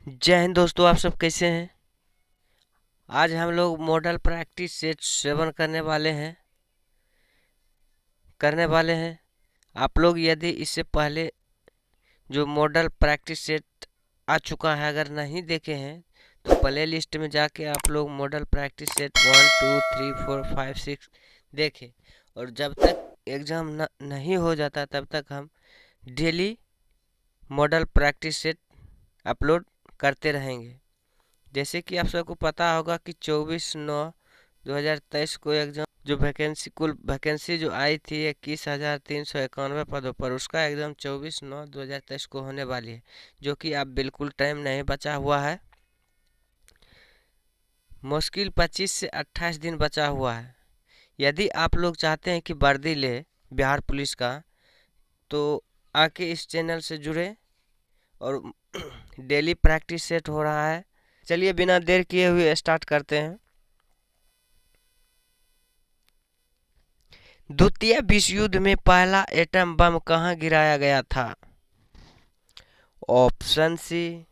जय हिंद दोस्तों, आप सब कैसे हैं। आज हम लोग मॉडल प्रैक्टिस सेट 7 करने वाले हैं। आप लोग यदि इससे पहले जो मॉडल प्रैक्टिस सेट आ चुका है, अगर नहीं देखे हैं तो प्ले लिस्ट में जाके आप लोग मॉडल प्रैक्टिस सेट 1 2 3 4 5 6 देखें। और जब तक एग्ज़ाम नहीं हो जाता तब तक हम daily model practice set upload करते रहेंगे। जैसे कि आप सबको पता होगा कि 24/9/2023 को एग्जाम जो वैकेंसी कुल वैकेंसी जो आई थी 21,391 पदों पर, उसका एग्ज़ाम 24/9/2023 को होने वाली है, जो कि अब बिल्कुल टाइम नहीं बचा हुआ है। मुश्किल 25 से 28 दिन बचा हुआ है। यदि आप लोग चाहते हैं कि वर्दी ले बिहार पुलिस का, तो आके इस चैनल से जुड़े और डेली प्रैक्टिस सेट हो रहा है। चलिए बिना देर किए हुए स्टार्ट करते हैं। द्वितीय विश्व युद्ध में पहला एटम बम कहाँ गिराया गया था? Option C.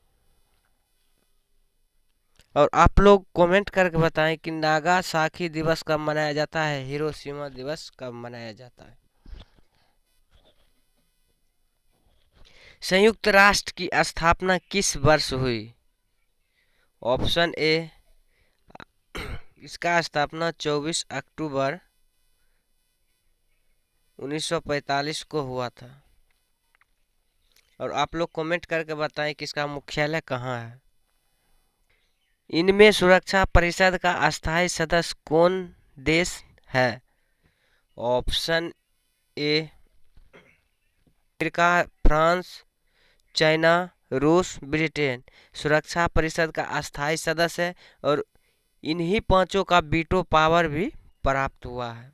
और आप लोग कमेंट करके बताएं कि नागासाकी दिवस कब मनाया जाता है, हिरोशिमा दिवस कब मनाया जाता है। संयुक्त राष्ट्र की स्थापना किस वर्ष हुई? ऑप्शन ए, इसका स्थापना 24 अक्टूबर 1945 को हुआ था। और आप लोग कमेंट करके बताएं कि इसका मुख्यालय कहाँ है। इनमें सुरक्षा परिषद का अस्थायी सदस्य कौन देश है? Option A, America, France, China, रूस, ब्रिटेन सुरक्षा परिषद का अस्थायी सदस्य है और इन्हीं पांचों का वीटो पावर भी प्राप्त हुआ है।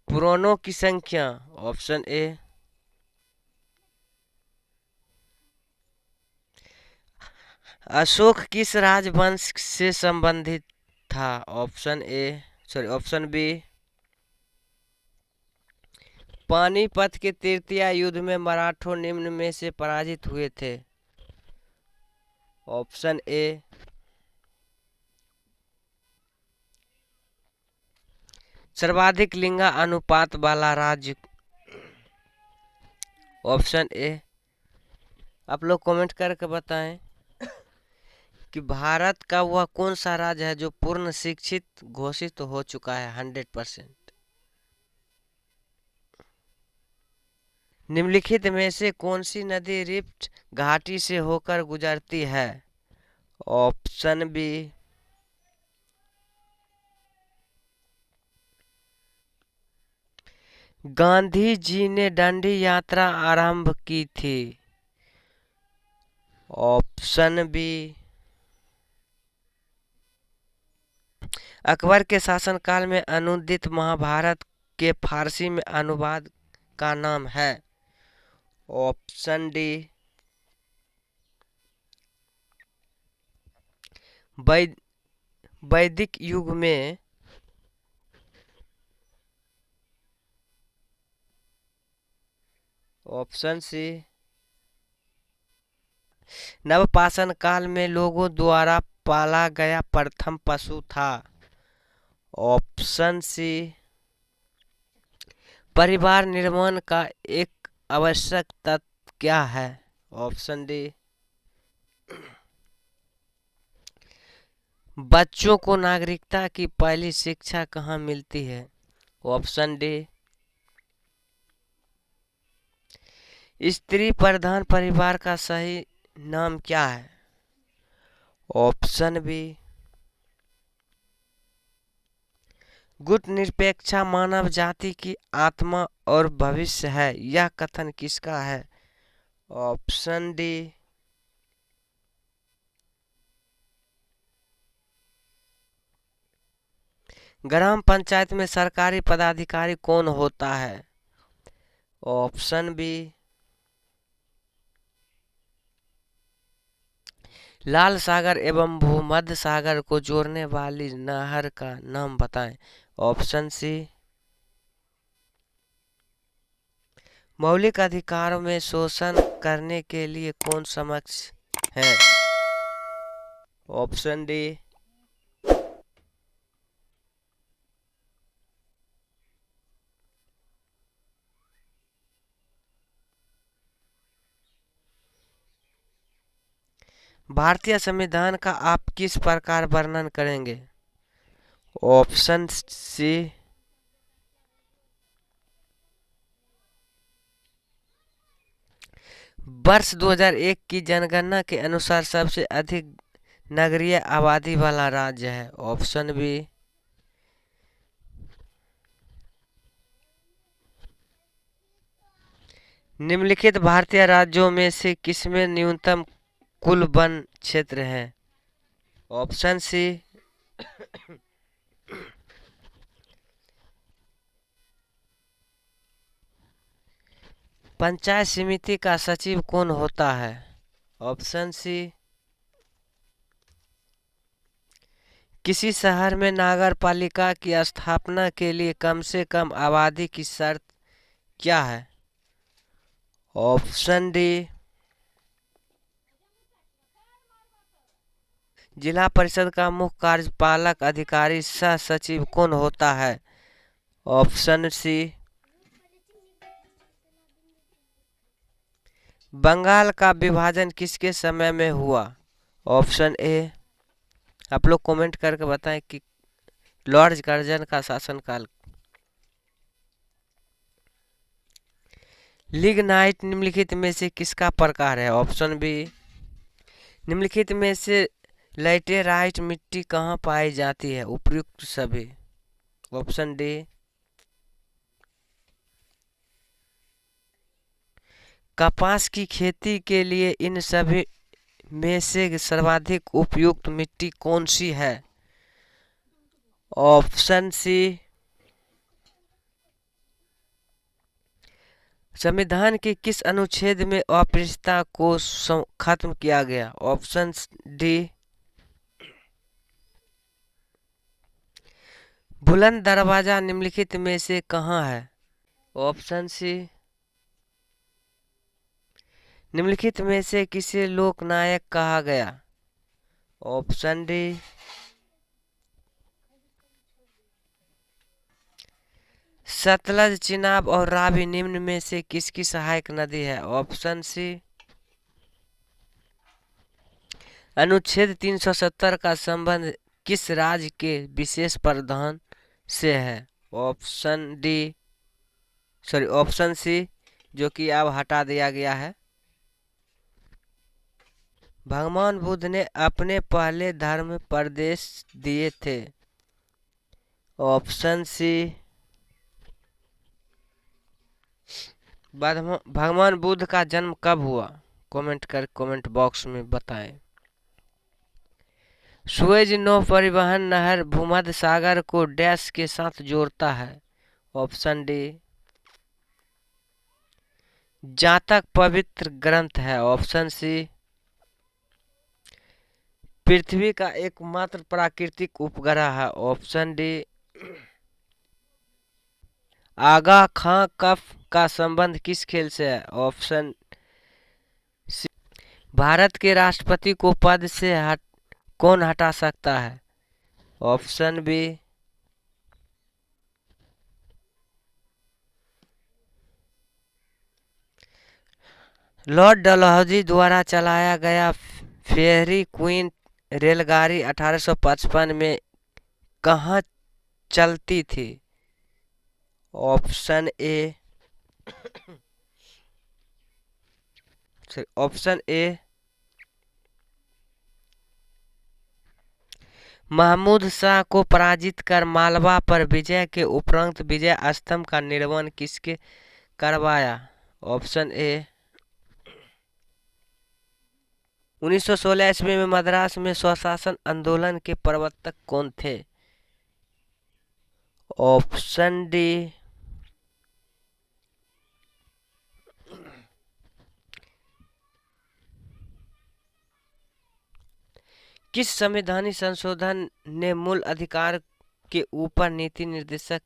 पुराणों की संख्या? ऑप्शन ए, अशोक किस राजवंश से संबंधित था? ऑप्शन बी, पानीपत के तृतीय युद्ध में मराठों निम्न में से पराजित हुए थे। ऑप्शन ए, सर्वाधिक लिंगा अनुपात वाला राज्य। Option A. आप लोग कमेंट करके बताएं कि भारत का वह कौन सा राज्य है जो पूर्ण शिक्षित घोषित हो चुका है 100%। निम्नलिखित में से कौन सी नदी रिफ्ट घाटी से होकर गुजरती है? ऑप्शन बी, गांधी जी ने दांडी यात्रा आरंभ की थी। ऑप्शन बी, अकबर के शासनकाल में अनुदित महाभारत के फारसी में अनुवाद का नाम है। ऑप्शन डी, वैदिक युग में। ऑप्शन सी, नवपाषाण काल में लोगों द्वारा पाला गया प्रथम पशु था। ऑप्शन सी, परिवार निर्माण का एक आवश्यक तत्व क्या है? ऑप्शन डी, बच्चों को नागरिकता की पहली शिक्षा कहाँ मिलती है? ऑप्शन डी, स्त्री प्रधान परिवार का सही नाम क्या है? ऑप्शन बी, गुट निरपेक्षा मानव जाति की आत्मा और भविष्य है। यह कथन किसका है? ऑप्शन डी, ग्राम पंचायत में सरकारी पदाधिकारी कौन होता है? ऑप्शन बी, लाल सागर एवं भूमध्य सागर को जोड़ने वाली नहर का नाम बताएं। ऑप्शन सी, मौलिक अधिकारों में शोषण करने के लिए कौन समक्ष है? Option D. भारतीय संविधान का आप किस प्रकार वर्णन करेंगे? Option C. वर्ष 2001 की जनगणना के अनुसार सबसे अधिक नगरीय आबादी वाला राज्य है। Option B. निम्नलिखित भारतीय राज्यों में से किसमें न्यूनतम कुल वन क्षेत्र है? ऑप्शन सी। पंचायत समिति का सचिव कौन होता है? Option C. किसी शहर में नगर पालिका की स्थापना के लिए कम से कम आबादी की शर्त क्या है? Option D. जिला परिषद का मुख्य कार्यपालक अधिकारी सह सचिव कौन होता है? ऑप्शन सी। बंगाल का विभाजन किसके समय में हुआ? Option A. आप लोग कमेंट करके बताएं कि लॉर्ड कर्जन का शासनकाल। लिग्नाइट निम्नलिखित में से किसका प्रकार है? Option B. निम्नलिखित में से लैटेराइट मिट्टी कहाँ पाई जाती है? उपयुक्त सभी। Option D. कपास की खेती के लिए इन सभी में से सर्वाधिक उपयुक्त मिट्टी कौन सी है? Option C. संविधान के किस अनुच्छेद में अस्पृश्यता को खत्म किया गया? Option D. बुलंद दरवाजा निम्नलिखित में से कहाँ है? Option C. निम्नलिखित में से किसे लोकनायक कहा गया? Option D. सतलज, चिनाब और रावी निम्न में से किसकी सहायक नदी है? Option C. अनुच्छेद 370 का संबंध किस राज्य के विशेष प्रावधान से है? Option D, sorry option C, जो कि अब हटा दिया गया है। भगवान बुद्ध ने अपने पहले धर्म उपदेश दिए थे? Option C. भगवान बुद्ध का जन्म कब हुआ? कमेंट बॉक्स में बताएं। सुएज नौ परिवहन नहर भूमध्य सागर को डैश के साथ जोड़ता है? Option D. जातक पवित्र ग्रंथ है? ऑप्शन सी। पृथ्वी का एकमात्र प्राकृतिक उपग्रह है? Option D. आगा खां कफ का संबंध किस खेल से है? ऑप्शन सी। भारत के राष्ट्रपति को पद से कौन हटा सकता है? Option B. लॉर्ड डलहौजी द्वारा चलाया गया फेयरी क्वीन रेलगाड़ी 1855 में कहाँ चलती थी? Option A. Option A. Mahmud Shah को पराजित कर मालवा पर विजय के उपरांत विजय स्तंभ का निर्माण किसके करवाया? Option A. 1916 ईस्वी में मद्रास में स्वशासन आंदोलन के प्रवर्तक कौन थे? Option D. किस संवैधानिक संशोधन ने मूल अधिकार के ऊपर नीति निर्देशक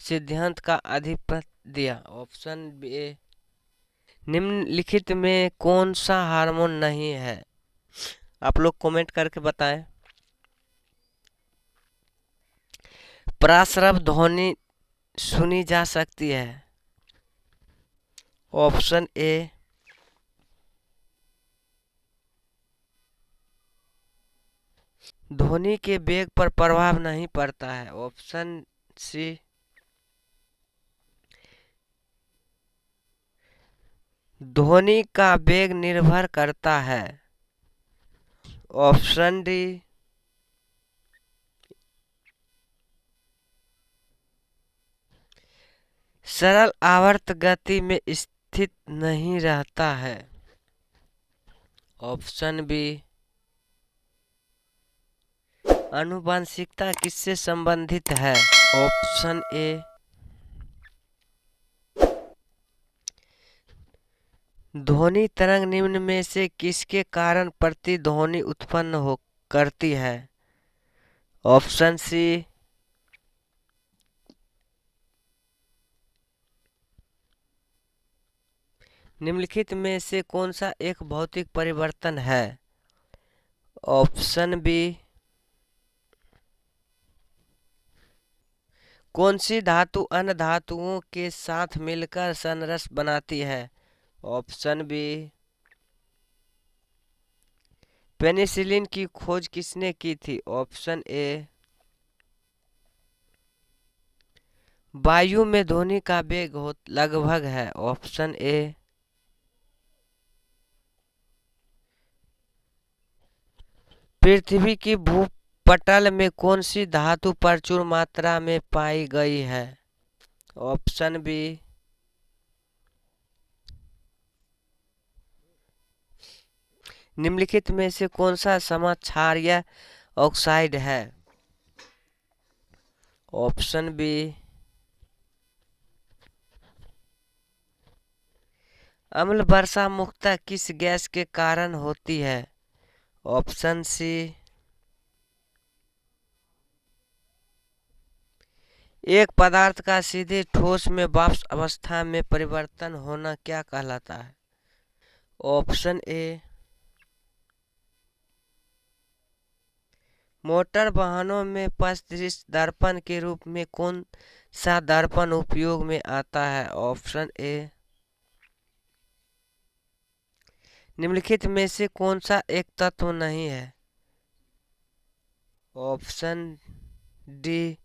सिद्धांत का आधिपत्य दिया? Option A. निम्नलिखित में कौन सा हार्मोन नहीं है? आप लोग कमेंट करके बताएं। प्रासरव ध्वनि सुनी जा सकती है। ऑप्शन ए ध्वनि के वेग पर प्रभाव नहीं पड़ता है। ऑप्शन सी ध्वनि का वेग निर्भर करता है। ऑप्शन डी सरल आवर्त गति में स्थित नहीं रहता है। ऑप्शन बी आनुवंशिकता किससे संबंधित है। ऑप्शन ए ध्वनि तरंग निम्न में से किसके कारण प्रतिध्वनि उत्पन्न हो करती है। ऑप्शन सी निम्नलिखित में से कौन सा एक भौतिक परिवर्तन है। ऑप्शन बी कौन सी धातु अन्य धातुओं के साथ मिलकर संरस बनाती है। ऑप्शन बी पेनिसिलिन की खोज किसने की थी। ऑप्शन ए वायु में ध्वनि का वेग लगभग है। ऑप्शन ए पृथ्वी की भूपटल में कौन सी धातु प्रचुर मात्रा में पाई गई है। ऑप्शन बी निम्नलिखित में से कौन सा समक्षारीय ऑक्साइड है। ऑप्शन बी अम्ल वर्षा मुख्यतः किस गैस के कारण होती है। ऑप्शन सी एक पदार्थ का सीधे ठोस में वाष्प अवस्था में परिवर्तन होना क्या कहलाता है। ऑप्शन ए मोटर वाहनों में पथदृष्टि दर्पण के रूप में कौन सा दर्पण उपयोग में आता है। ऑप्शन ए निम्नलिखित में से कौन सा एक तत्व नहीं है। ऑप्शन डी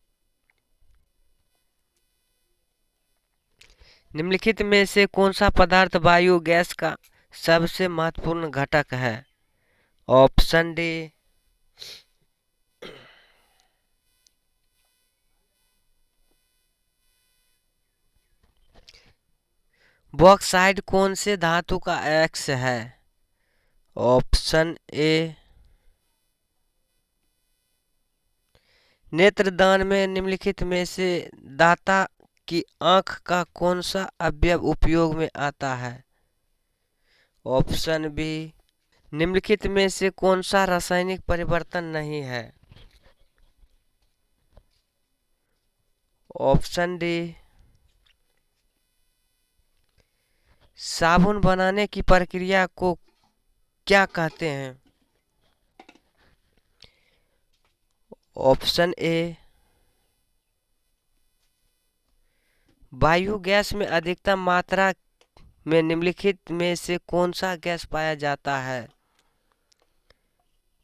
निम्नलिखित में से कौन सा पदार्थ वायु गैस का सबसे महत्वपूर्ण घटक है। ऑप्शन डी बॉक्साइड कौन से धातु का एक्स है। ऑप्शन ए नेत्रदान में निम्नलिखित में से दाता की आंख का कौन सा अवयव उपयोग में आता है। ऑप्शन बी निम्नलिखित में से कौन सा रासायनिक परिवर्तन नहीं है। ऑप्शन डी साबुन बनाने की प्रक्रिया को क्या कहते हैं। ऑप्शन ए वायु गैस में अधिकतम मात्रा में निम्नलिखित में से कौन सा गैस पाया जाता है।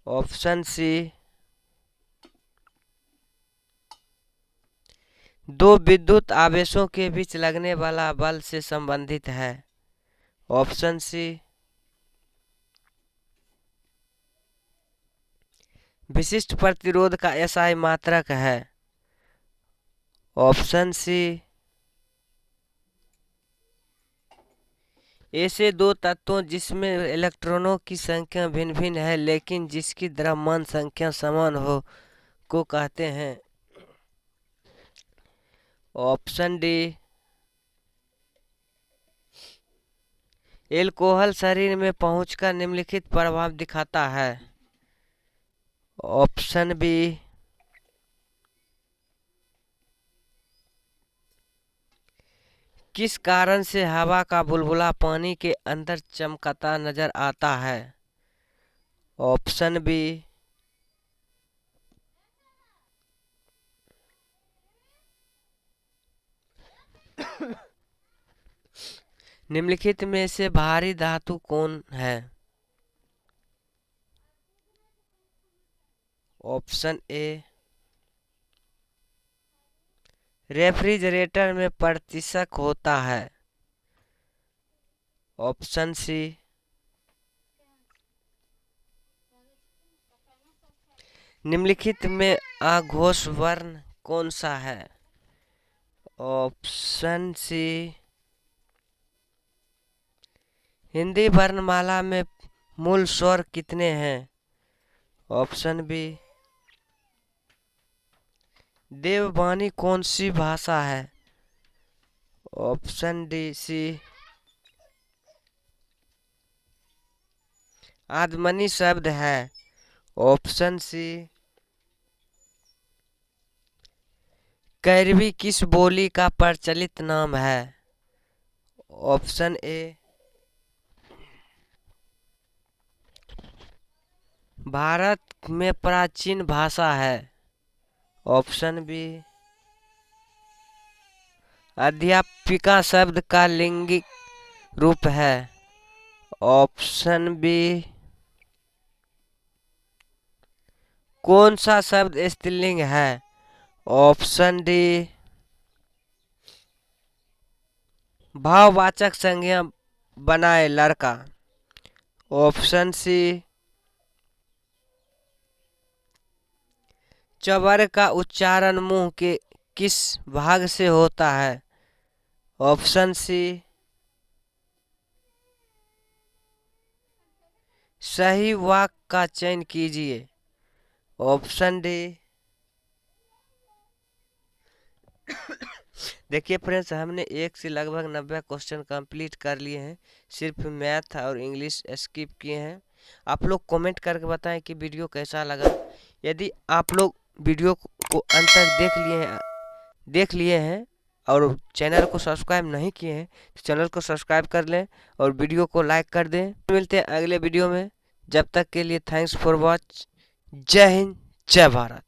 ऑप्शन सी दो विद्युत आवेशों के बीच लगने वाला बल से संबंधित है। ऑप्शन सी विशिष्ट प्रतिरोध का एसआई मात्रक है। ऑप्शन सी ऐसे दो तत्वों जिसमें इलेक्ट्रॉनों की संख्या भिन्न भिन्न है लेकिन जिसकी द्रव्यमान संख्या समान हो को कहते हैं। ऑप्शन डी एल्कोहल शरीर में पहुंचकर निम्नलिखित प्रभाव दिखाता है। ऑप्शन बी किस कारण से हवा का बुलबुला पानी के अंदर चमकता नजर आता है? ऑप्शन बी, निम्नलिखित में से भारी धातु कौन है? ऑप्शन ए, रेफ्रिजरेटर में प्रतिशत होता है। ऑप्शन सी, निम्नलिखित में अघोष वर्ण कौन सा है? ऑप्शन सी, हिंदी वर्णमाला में मूल स्वर कितने हैं? ऑप्शन बी, देववाणी कौन सी भाषा है? ऑप्शन डी सी, आदमनी शब्द है। ऑप्शन सी, कैरवी किस बोली का प्रचलित नाम है? ऑप्शन ए, भारत में प्राचीन भाषा है। ऑप्शन बी, अध्यापिका शब्द का लिंगिक रूप है। ऑप्शन बी, कौन सा शब्द स्त्रीलिंग है? ऑप्शन डी, भाववाचक संज्ञा बनाए लड़का। ऑप्शन सी, चवर का उच्चारण मुंह के किस भाग से होता है? ऑप्शन सी, सही वाक्य का चयन कीजिए। Option D. देखिए फ्रेंड्स, हमने 1 से लगभग 90 क्वेश्चन कंप्लीट कर लिए हैं। सिर्फ मैथ और इंग्लिश स्किप किए हैं। आप लोग कमेंट करके बताएं कि वीडियो कैसा लगा। यदि आप लोग वीडियो को अंत तक देख लिए हैं और चैनल को सब्सक्राइब नहीं किए हैं तो चैनल को सब्सक्राइब कर लें और वीडियो को लाइक कर दें। मिलते हैं अगले वीडियो में। जब तक के लिए थैंक्स फॉर वॉच। जय हिंद, जय भारत।